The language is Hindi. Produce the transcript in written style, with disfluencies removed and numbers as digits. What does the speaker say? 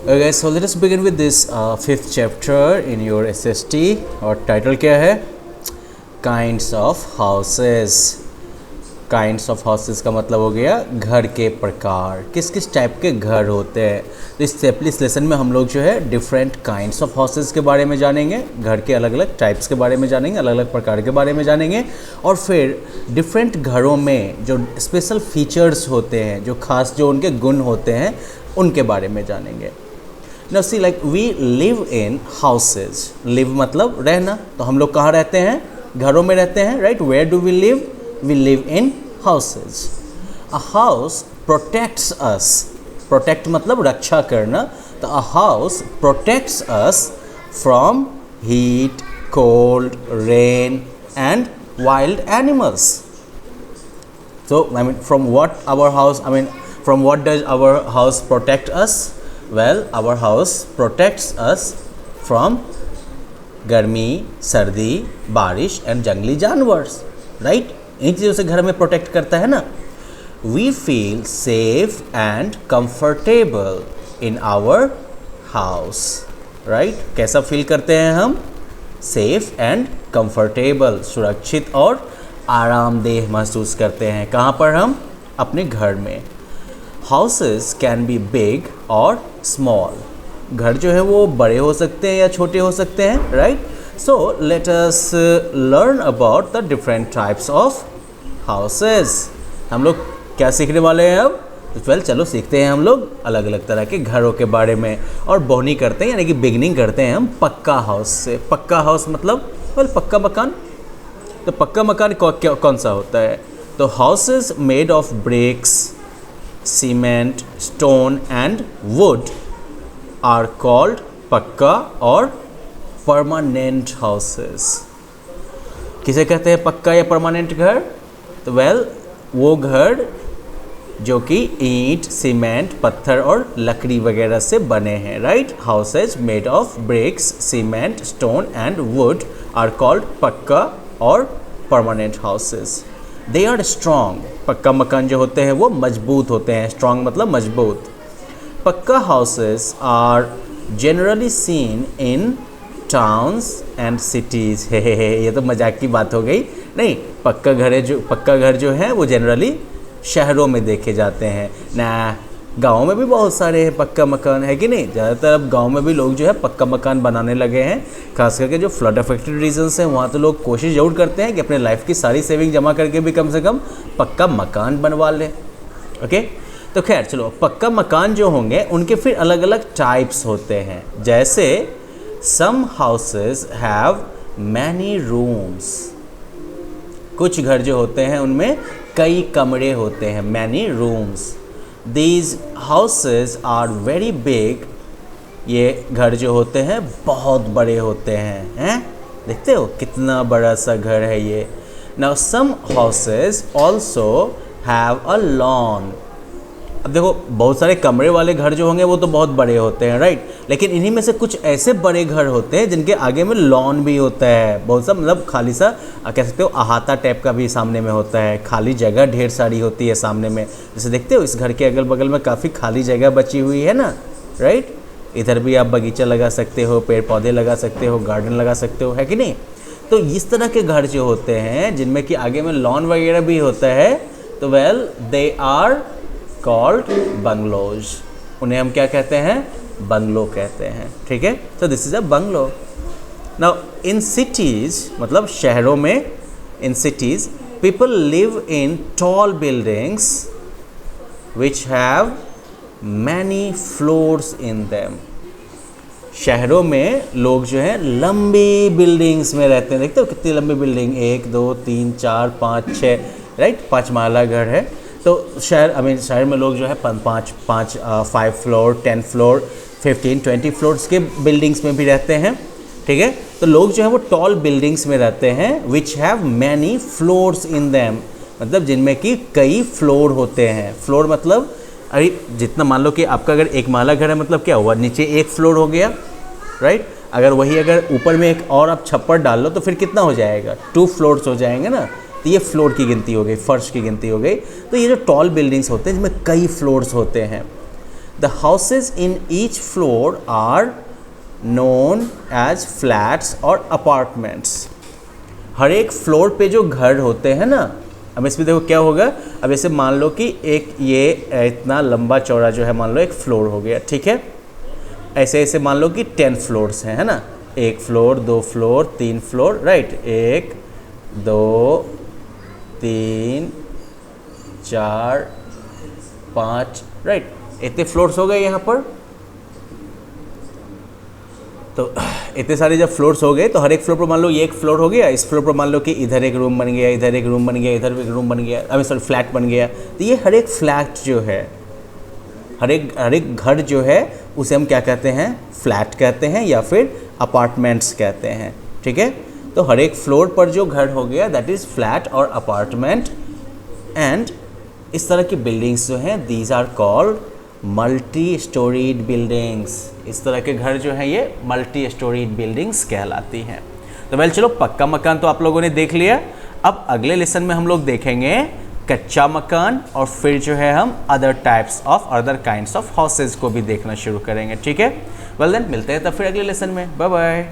Okay, so let us begin with this fifth chapter in your SST और टाइटल क्या है? Kinds of houses. Kinds of houses का मतलब हो गया घर के प्रकार, किस किस टाइप के घर होते हैं। तो इस लेसन में हम लोग जो है डिफरेंट काइंड्स ऑफ हाउसेस के बारे में जानेंगे, घर के अलग अलग टाइप्स के बारे में जानेंगे, अलग अलग प्रकार के बारे में जानेंगे, और फिर डिफरेंट घरों में जो स्पेशल फीचर्स होते हैं, जो खास जो उनके गुण होते हैं, उनके बारे में जानेंगे। Now see, like we live in houses. Live मतलब रहना, तो हम लोग कहाँ रहते हैं? घरों में रहते हैं, right? Where do we live? We live in houses. A house protects us. Protect मतलब रक्षा करना, तो a house protects us from heat, cold, rain and wild animals. So I mean, from what does our house protect us? Well, our house protects us from गर्मी, सर्दी, बारिश एंड जंगली जानवर्स, राइट? इन चीज़ों से घर में प्रोटेक्ट करता है ना। We feel safe and comfortable in our house, right? कैसा फील करते हैं हम? सेफ एंड कंफर्टेबल, सुरक्षित और आरामदेह महसूस करते हैं। कहाँ पर हम? अपने घर में। हाउसेस कैन बी बिग और स्मॉल। घर जो है वो बड़े हो सकते हैं या छोटे हो सकते हैं, right? So let us learn about the different types of houses. हम लोग क्या सीखने वाले हैं अब? तो चलो सीखते हैं हम लोग अलग अलग तरह के घरों के बारे में, और बोहनी करते हैं, यानी कि बिगनिंग करते हैं हम पक्का हाउस से। पक्का हाउस मतलब पक्का मकान। तो पक्का मकान कौन सा होता है? तो houses made of bricks, cement, stone and wood are called pucca और परमानेंट हाउसेस। किसे कहते हैं पक्का या परमानेंट घर? तो वो घर जो कि ईंट, सीमेंट, पत्थर और लकड़ी वगैरह से बने हैं, right? Houses made of bricks, cement, stone and wood are called pucca और permanent houses. They are strong. पक्का मकान जो होते हैं वो मजबूत होते हैं। स्ट्रॉन्ग मतलब मजबूत। Pucca houses are generally seen in towns and cities. ये तो मजाक की बात हो गई। नहीं, पक्का घर जो है वो जनरली शहरों में देखे जाते हैं ना। गाँव में भी बहुत सारे हैं पक्का मकान, है कि नहीं? ज़्यादातर अब गाँव में भी लोग जो है पक्का मकान बनाने लगे हैं। खास करके जो फ्लड अफेक्टेड रीजन्स हैं वहाँ तो लोग कोशिश ज़रूर करते हैं कि अपने लाइफ की सारी सेविंग जमा करके भी कम से कम पक्का मकान बनवा लें। ओके, तो खैर चलो, पक्का मकान जो होंगे उनके फिर अलग अलग टाइप्स होते हैं। जैसे सम हाउसेस हैव मैनी रूम्स। कुछ घर जो होते हैं उनमें कई कमरे होते हैं, many rooms. These houses are very big. ये घर जो होते हैं बहुत बड़े होते हैं, देखते हो कितना बड़ा सा घर है ये। Now some houses also have a lawn. अब देखो, बहुत सारे कमरे वाले घर जो होंगे वो तो बहुत बड़े होते हैं, राइट? लेकिन इन्हीं में से कुछ ऐसे बड़े घर होते हैं जिनके आगे में लॉन भी होता है। बहुत सा मतलब खाली सा कह सकते हो, अहाता टाइप का भी सामने में होता है। खाली जगह ढेर सारी होती है सामने में। जैसे देखते हो इस घर के अगल बगल में काफ़ी खाली जगह बची हुई है ना, राइट? इधर भी आप बगीचा लगा सकते हो, पेड़ पौधे लगा सकते हो, गार्डन लगा सकते हो, है कि नहीं? तो इस तरह के घर जो होते हैं जिनमें कि आगे में लॉन वगैरह भी होता है, तो दे आर कॉल्ड बंगलोज। उन्हें हम क्या कहते हैं? बंगलो कहते हैं, ठीक है? तो this is a bungalow. Now in cities मतलब शहरों में, in cities people live in tall buildings which have many floors in them. शहरों में लोग जो हैं लंबी बिल्डिंग्स में रहते हैं। देखते हो कितनी लंबी बिल्डिंग, 1 2 3 4 5 6, राइट? 5 माला घर है। तो शहर में लोग जो है 5 फ्लोर, 10 फ्लोर, 15, 20 फ्लोर्स के बिल्डिंग्स में भी रहते हैं, ठीक है? तो लोग जो है वो टॉल बिल्डिंग्स में रहते हैं विच have many floors in them, मतलब जिनमें कि कई फ्लोर होते हैं। फ्लोर मतलब अरे जितना, मान लो कि आपका अगर 1 माला घर है मतलब क्या हुआ, नीचे 1 फ्लोर हो गया, राइट? अगर ऊपर में एक और आप छप्पर डाल लो तो फिर कितना हो जाएगा? 2 फ्लोर्स हो जाएंगे ना। तो ये फ्लोर की गिनती हो गई, फर्श की गिनती हो गई। तो ये जो टॉल बिल्डिंग्स होते हैं जिसमें कई फ्लोर्स होते हैं, the houses in each floor are known as flats और अपार्टमेंट्स। हर एक फ्लोर पे जो घर होते हैं ना, अब इसमें देखो क्या होगा, अब ऐसे मान लो कि एक ये इतना लंबा चौड़ा जो है मान लो एक फ्लोर हो गया, ठीक है। ऐसे ऐसे मान लो कि 10 फ्लोर्स हैं, है ना, 1 floor 2 floor 3 floor, right, 1 2 3 4 5, right, इतने फ्लोर्स हो गए यहाँ पर। तो इतने सारे जब फ्लोर्स हो गए तो हर एक फ्लोर पर मान लो ये एक फ्लोर हो गया, इस फ्लोर पर मान लो कि इधर एक रूम बन गया, इधर एक रूम बन गया, इधर एक रूम बन गया, अभी सॉरी फ्लैट बन गया। तो ये हर एक फ्लैट जो है, हर एक घर जो है उसे हम क्या कहते हैं, फ्लैट कहते हैं या फिर अपार्टमेंट्स कहते हैं, ठीक है। तो हर एक फ्लोर पर जो घर हो गया दैट इज़ फ्लैट और अपार्टमेंट। एंड इस तरह की बिल्डिंग्स जो हैं these are called multi storeyed buildings. इस तरह के घर जो हैं ये मल्टी स्टोरीड बिल्डिंग्स कहलाती हैं। तो वेल चलो, पक्का मकान तो आप लोगों ने देख लिया। अब अगले लेसन में हम लोग देखेंगे कच्चा मकान और फिर जो है हम other types of other kinds of houses को भी देखना शुरू करेंगे, ठीक है। वेल देन मिलते हैं तब फिर अगले लेसन में। Bye bye.